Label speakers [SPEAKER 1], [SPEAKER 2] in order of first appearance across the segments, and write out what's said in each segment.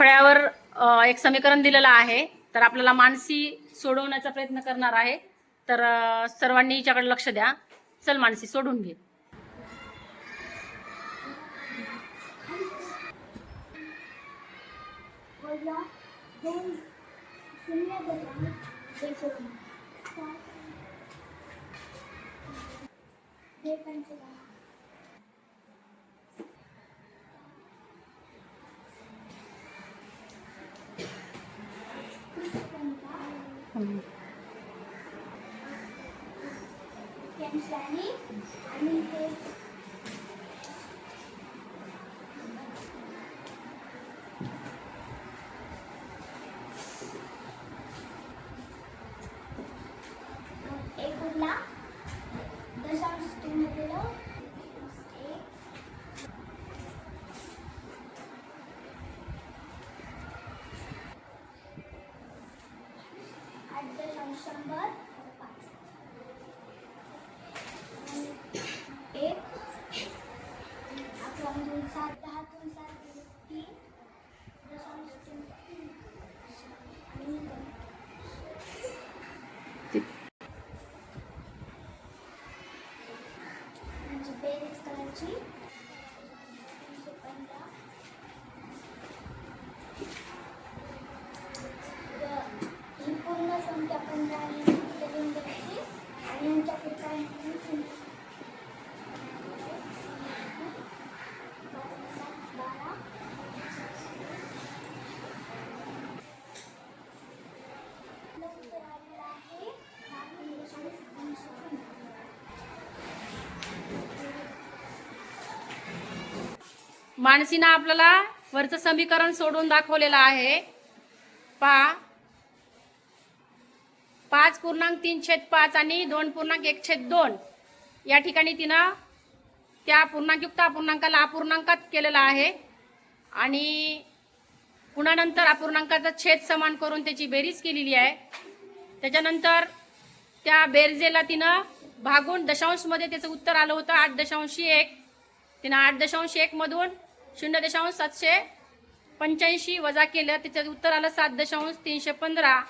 [SPEAKER 1] फळ्यावर एक समीकरण दिलेलं आहे, तर आपल्याला मानसी सोडवण्याचा प्रयत्न करणार आहे. तर सर्वांनी याच्याकडे लक्ष द्या. चल मानसी, सोडून घे. मानसीनं आपल्याला वरचं समीकरण सोडून दाखवलेलं आहे. पहा, 5.3/5 आणि 2.1/2 या ठिकाणी तिनं त्या पूर्णांकयुक्त अपूर्णांकाला अपूर्णांकात केलेला आहे आणि पुन्हा नंतर अपूर्णांकाचा छेद समान करून त्याची बेरीज केलेली आहे. त्याच्यानंतर त्या बेरजेला तिनं भागून दशांशमध्ये त्याचं उत्तर आलं होतं 8.1. तिनं 8.1 मधून 0.785 वजा केलं, त्याचं उत्तर आलं 7.315.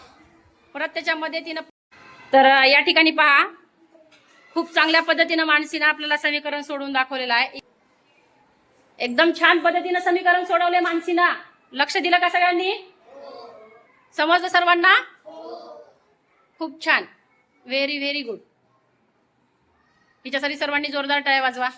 [SPEAKER 1] परत त्याच्यामध्ये तिनं, तर या ठिकाणी पहा, खूप चांगल्या पद्धतीनं मानसीनं आपल्याला समीकरण सोडून दाखवलेलं आहे. एकदम छान पद्धतीनं समीकरण सोडवले मानसीनं. लक्ष दिलं का सगळ्यांनी? समजलं सर्वांना? खूप छान, व्हेरी व्हेरी गुड. हिच्यासाठी सर्वांनी जोरदार टाळ्या वाजवा.